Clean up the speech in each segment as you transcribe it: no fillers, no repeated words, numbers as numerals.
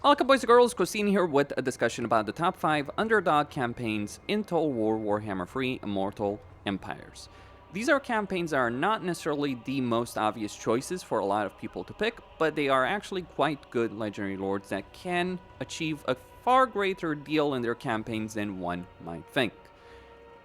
Welcome boys and girls, Costin here with a discussion about the top 5 Underdog campaigns in Total War Warhammer 3 Immortal Empires. These are campaigns that are not necessarily the most obvious choices for a lot of people to pick, but they are actually quite good legendary lords that can achieve a far greater deal in their campaigns than one might think.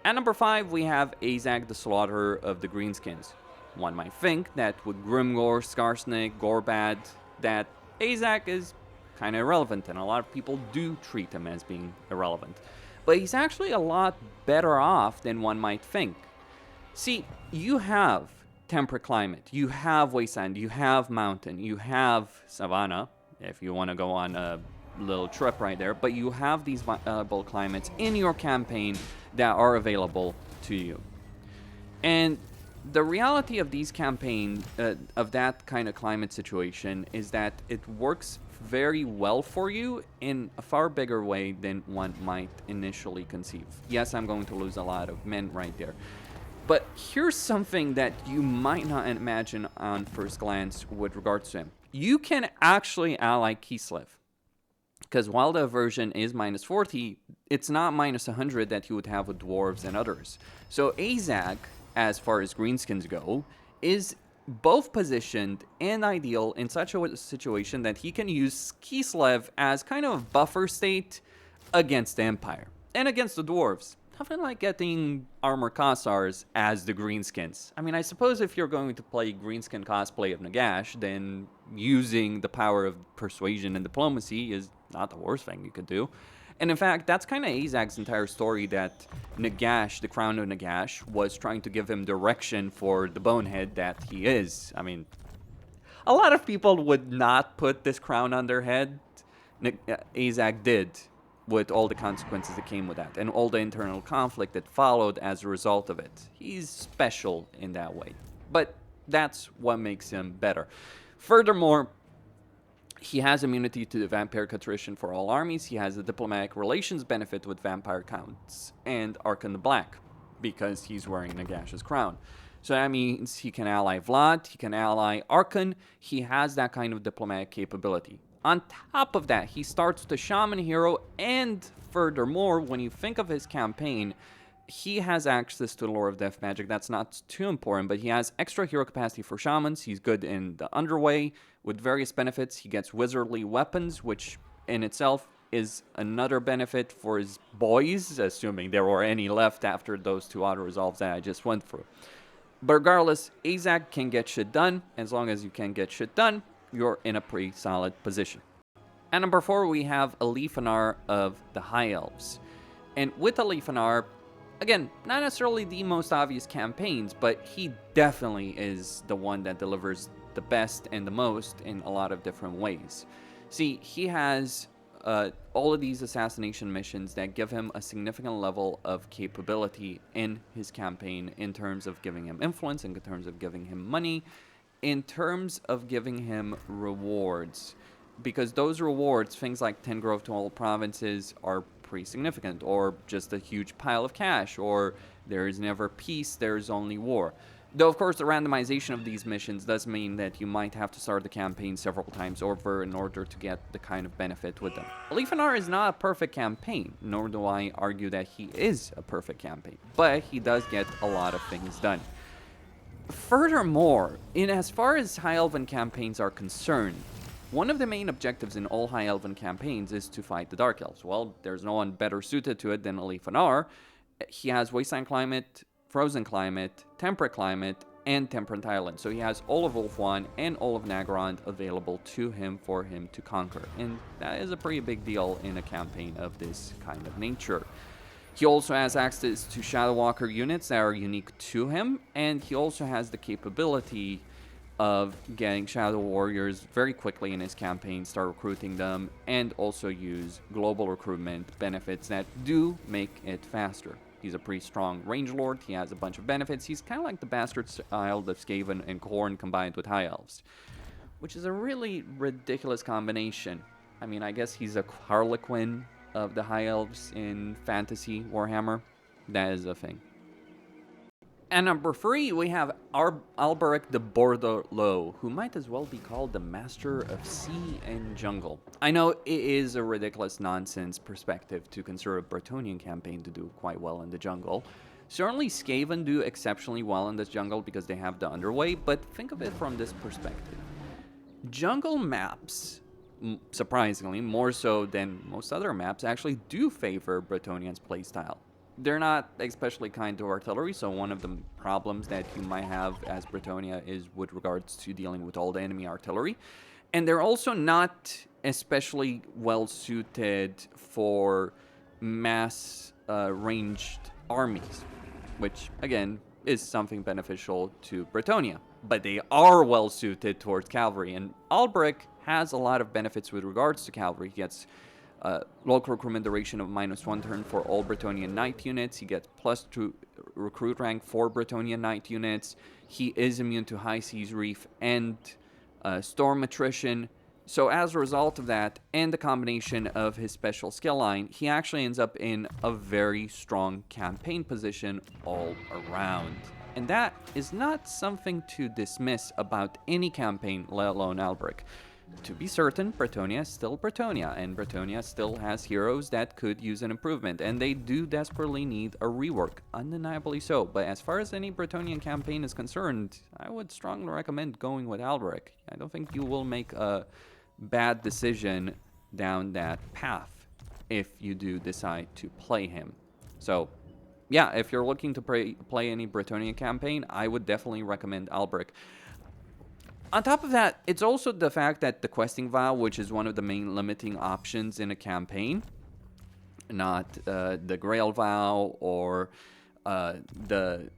At number 5 we have Azag the Slaughterer of the Greenskins. One might think that with Grimgor, Skarsnik, Gorbad, that Azag is kind of irrelevant, and a lot of people do treat him as being irrelevant. But he's actually a lot better off than one might think. See, you have temperate climate, you have wasteland, you have mountain, you have savanna, if you want to go on a little trip right there, but you have these viable climates in your campaign that are available to you. And the reality of these campaigns, of that kind of climate situation, is that it works very well for you in a far bigger way than one might initially conceive. Yes, I'm going to lose a lot of men right there. But here's something that you might not imagine on first glance with regards to him. You can actually ally Kislev. Because while the aversion is minus 40, it's not minus 100 that you would have with dwarves and others. So Azag, as far as greenskins go, is both positioned and ideal in such a situation that he can use Kislev as kind of a buffer state against the Empire and against the dwarves. Nothing like getting armor Kossars as the greenskins. I mean, I suppose if you're going to play greenskin cosplay of Nagash, then using the power of persuasion and diplomacy is not the worst thing you could do. And in fact, that's kind of Azag's entire story, that Nagash, the crown of Nagash, was trying to give him direction for the bonehead that he is. I mean, a lot of people would not put this crown on their head. Azag did, with all the consequences that came with that, and all the internal conflict that followed as a result of it. He's special in that way. But that's what makes him better. Furthermore, he has immunity to the vampire attrition for all armies. He has a diplomatic relations benefit with vampire counts and Archon the Black, because he's wearing Nagash's crown. So that means he can ally Vlad, he can ally Archon. He has that kind of diplomatic capability. On top of that, he starts with the Shaman hero, and furthermore, when you think of his campaign, he has access to the lore of death magic. That's not too important, but he has extra hero capacity for shamans. He's good in the underway with various benefits. He gets wizardly weapons, which in itself is another benefit for his boys, assuming there were any left after those two auto resolves that I just went through. But regardless, Azag can get shit done. As long as you can get shit done, you're in a pretty solid position. At number 4, we have Alefanar of the High Elves. And with Alefanar, again, not necessarily the most obvious campaigns, but he definitely is the one that delivers the best and the most in a lot of different ways. See, he has all of these assassination missions that give him a significant level of capability in his campaign, in terms of giving him influence, in terms of giving him money, in terms of giving him rewards. Because those rewards, things like 10 growth to all provinces, are pretty significant, or just a huge pile of cash, or there is never peace, there is only war. Though, of course, the randomization of these missions does mean that you might have to start the campaign several times over in order to get the kind of benefit with them. Alefanar is not a perfect campaign, nor do I argue that he is a perfect campaign, but he does get a lot of things done. Furthermore, in as far as High Elven campaigns are concerned, one of the main objectives in all High Elven campaigns is to fight the Dark Elves. Well, there's no one better suited to it than Alefanar. He has Wasteland Climate, Frozen Climate, Temperate Climate, and Temperate Island. So he has all of Ulthuan and all of Nagarond available to him for him to conquer. And that is a pretty big deal in a campaign of this kind of nature. He also has access to Shadow Walker units that are unique to him, and he also has the capability of getting Shadow Warriors very quickly in his campaign, start recruiting them, and also use global recruitment benefits that do make it faster. He's a pretty strong range lord. He has a bunch of benefits. He's kind of like the bastard child of Skaven and Khorne combined with High Elves, which is a really ridiculous combination. I mean, I guess he's a Harlequin of the High Elves in fantasy Warhammer. That is a thing. At number 3, we have Alberic the Bordelot, who might as well be called the master of sea and jungle. I know it is a ridiculous nonsense perspective to consider a Bretonnian campaign to do quite well in the jungle. Certainly Skaven do exceptionally well in this jungle because they have the underway, but think of it from this perspective. Jungle maps, surprisingly, more so than most other maps, actually do favor Bretonnian's playstyle. They're not especially kind to artillery, so one of the problems that you might have as Bretonnia is with regards to dealing with all the enemy artillery. And they're also not especially well suited for mass ranged armies, which again is something beneficial to Bretonnia. But they are well suited towards cavalry, and Alberic has a lot of benefits with regards to cavalry. He gets local recruitment duration of -1 turn for all Bretonnian knight units. He gets +2 recruit rank for Bretonnian knight units. He is immune to high seas reef and storm attrition. So as a result of that, and the combination of his special skill line, he actually ends up in a very strong campaign position all around. And that is not something to dismiss about any campaign, let alone Alberic. To be certain, Bretonnia is still Bretonnia, and Bretonnia still has heroes that could use an improvement, and they do desperately need a rework, undeniably so. But as far as any Bretonnian campaign is concerned, I would strongly recommend going with Alberic. I don't think you will make a bad decision down that path if you do decide to play him. So, yeah, if you're looking to play any Bretonnian campaign, I would definitely recommend Alberic. On top of that, it's also the fact that the questing vow, which is one of the main limiting options in a campaign, not the Grail vow or the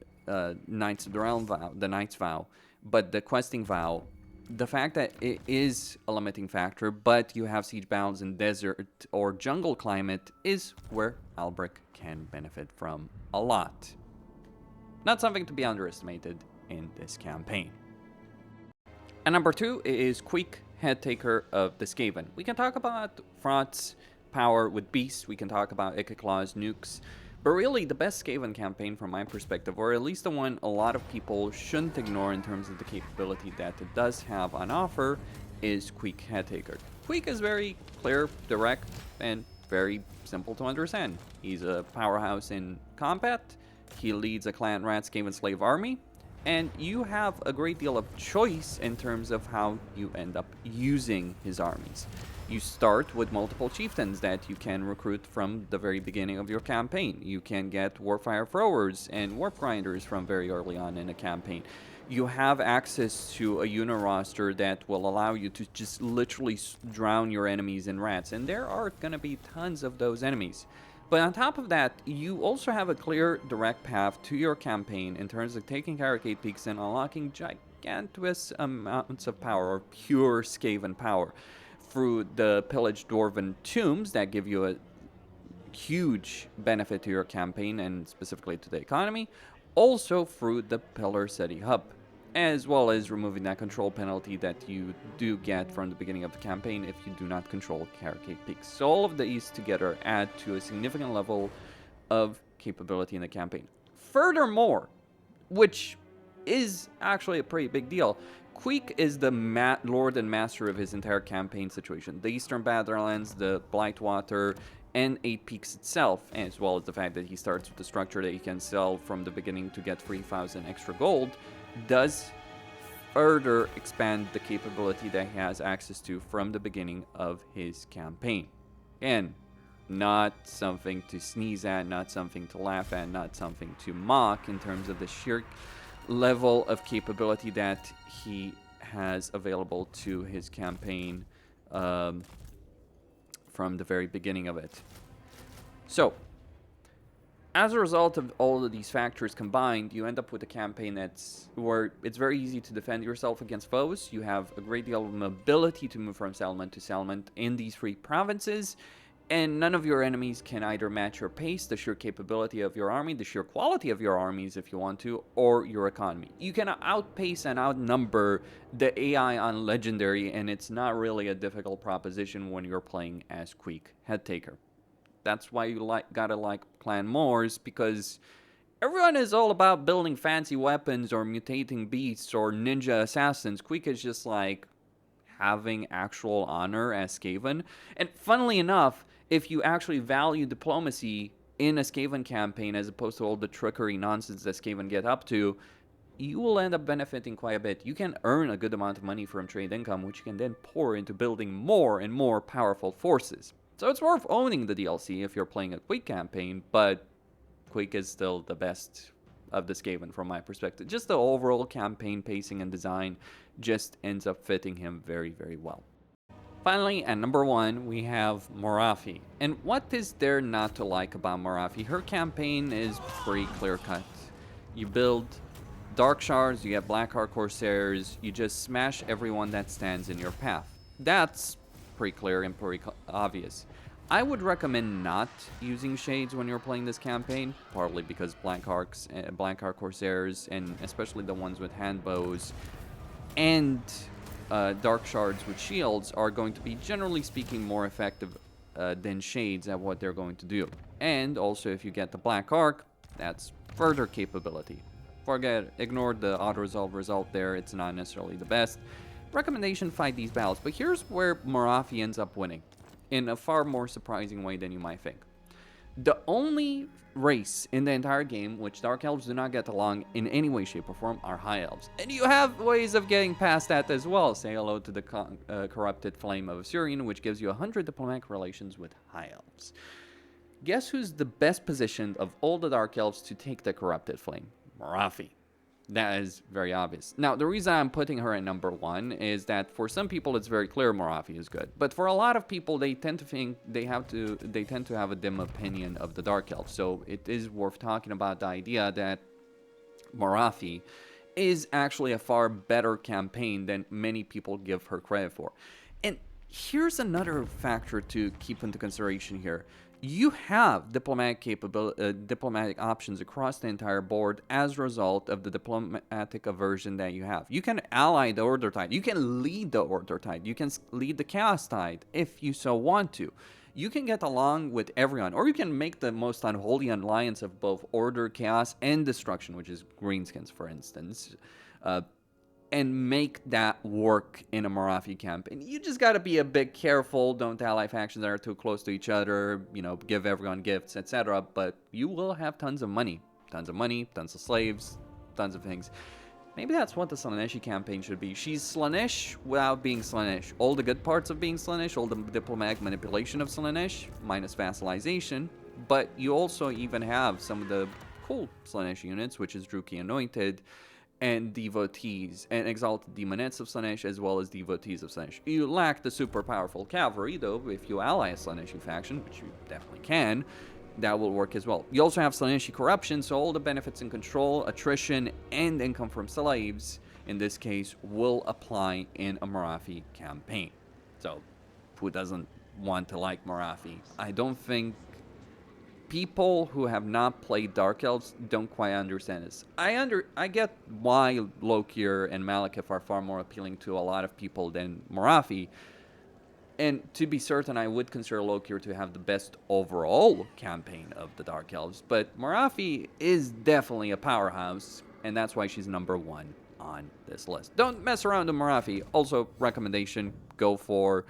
Knights of the Realm vow, the Knight's vow, but the questing vow, the fact that it is a limiting factor, but you have siege bounds in desert or jungle climate is where Alberic can benefit from a lot. Not something to be underestimated in this campaign. And number 2 is Queek, Head Taker of the Skaven. We can talk about Fraud's power with Beasts, we can talk about Ikiclaw's nukes, but really the best Skaven campaign from my perspective, or at least the one a lot of people shouldn't ignore in terms of the capability that it does have on offer, is Queek, Head Taker. Queek is very clear, direct, and very simple to understand. He's a powerhouse in combat, he leads a clan rat Skaven slave army, and you have a great deal of choice in terms of how you end up using his armies. You start with multiple chieftains that you can recruit from the very beginning of your campaign. You can get Warfire Throwers and Warp Grinders from very early on in a campaign. You have access to a unit roster that will allow you to just literally drown your enemies in rats, and there are going to be tons of those enemies. But on top of that, you also have a clear, direct path to your campaign in terms of taking Cavalcade Peaks and unlocking gigantuous amounts of power, or pure Skaven power, through the pillaged Dwarven tombs that give you a huge benefit to your campaign and specifically to the economy, also through the Pillar City Hub, as well as removing that control penalty that you do get from the beginning of the campaign if you do not control Cavalcade Peaks. So all of these together add to a significant level of capability in the campaign. Furthermore, which is actually a pretty big deal, Queek is the lord and master of his entire campaign situation. The Eastern Badlands, the Blightwater, and 8 Peaks itself, as well as the fact that he starts with the structure that he can sell from the beginning to get 3,000 extra gold, does further expand the capability that he has access to from the beginning of his campaign. Again, not something to sneeze at, not something to laugh at, not something to mock in terms of the sheer level of capability that he has available to his campaign from the very beginning of it. So, as a result of all of these factors combined, you end up with a campaign where it's very easy to defend yourself against foes. You have a great deal of mobility to move from settlement to settlement in these 3 provinces, and none of your enemies can either match your pace, the sheer capability of your army, the sheer quality of your armies if you want to, or your economy. You can outpace and outnumber the AI on Legendary, and it's not really a difficult proposition when you're playing as Queek, Head Taker. That's why you gotta like Clan Moors, because Everyone is all about building fancy weapons or mutating beasts or ninja assassins. Quick is just like having actual honor as Skaven. And funnily enough, if you actually value diplomacy in a Skaven campaign as opposed to all the trickery nonsense that Skaven get up to, you will end up benefiting quite a bit. You can earn a good amount of money from trade income, which you can then pour into building more and more powerful forces. So it's worth owning the DLC if you're playing a Quake campaign, but Quake is still the best of the Skaven from my perspective. Just the overall campaign pacing and design just ends up fitting him very, very well. Finally, at number 1, we have Morathi. And what is there not to like about Morathi? Her campaign is pretty clear-cut. You build Dark Shards, you get Blackheart Corsairs, you just smash everyone that stands in your path. That's pretty clear and pretty obvious. I would recommend not using Shades when you're playing this campaign, partly because Blackheart Corsairs, and especially the ones with hand bows, and Dark Shards with shields are going to be, generally speaking, more effective than Shades at what they're going to do. And also, if you get the Black Arc, that's further capability. Ignore the auto-resolve result there, it's not necessarily the best. Recommendation, fight these battles, but here's where Morathi ends up winning, in a far more surprising way than you might think. The only race in the entire game which Dark Elves do not get along in any way, shape, or form are High Elves. And you have ways of getting past that as well. Say hello to the Corrupted Flame of Assyrian, which gives you 100 diplomatic relations with High Elves. Guess who's the best positioned of all the Dark Elves to take the Corrupted Flame? Morathi. That is very obvious. Now, the reason I'm putting her at number 1 is that for some people it's very clear Morathi is good, but for a lot of people they tend to think they tend to have a dim opinion of the Dark Elves. So it is worth talking about the idea that Morathi is actually a far better campaign than many people give her credit for. And here's another factor to keep into consideration here. You have diplomatic options across the entire board as a result of the diplomatic aversion that you have. You can ally the Order Tide. You can lead the Order Tide. You can lead the Chaos Tide if you so want to. You can get along with everyone, or you can make the most unholy alliance of both Order, Chaos, and Destruction, which is Greenskins, for instance, and make that work in a Morathi campaign. You just gotta be a bit careful. Don't ally factions that are too close to each other, you know, give everyone gifts, etc. But you will have tons of money, tons of slaves, tons of things. Maybe that's what the Slaaneshi campaign should be. She's Slaanesh without being Slaanesh. All the good parts of being Slaanesh, all the diplomatic manipulation of Slaanesh, minus vassalization. But you also even have some of the cool Slaanesh units, which is Druki Anointed, and Devotees, and Exalted Demonettes of Slaanesh, as well as Devotees of Slaanesh. You lack the super powerful cavalry, though. If you ally a Slaaneshi faction, which you definitely can, that will work as well. You also have Slaaneshi corruption, so all the benefits in control, attrition, and income from slaves, in this case, will apply in a Morathi campaign. So, who doesn't want to like Morathi? I don't think people who have not played Dark Elves don't quite understand this. I get why Lokir and Malekith are far more appealing to a lot of people than Morathi. And to be certain, I would consider Lokir to have the best overall campaign of the Dark Elves. But Morathi is definitely a powerhouse, and that's why she's number 1 on this list. Don't mess around with Morathi. Also, recommendation, go for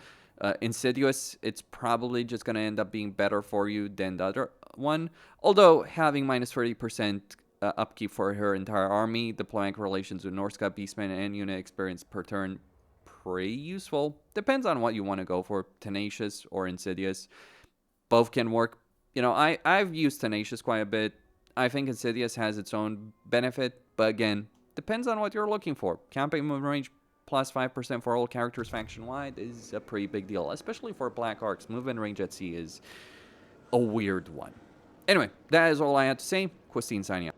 Insidious. It's probably just going to end up being better for you than the other one. Although having minus 30% upkeep for her entire army, diplomatic relations with Norsca, Beastmen, and unit experience per turn, pretty useful. Depends on what you want to go for, Tenacious or Insidious. Both can work. You know, I've used Tenacious quite a bit. I think Insidious has its own benefit, but again, depends on what you're looking for. Campaign movement range plus 5% for all characters faction-wide is a pretty big deal, especially for Black Arcs. Movement range at sea is a weird one. Anyway, that is all I had to say. Costin signing out.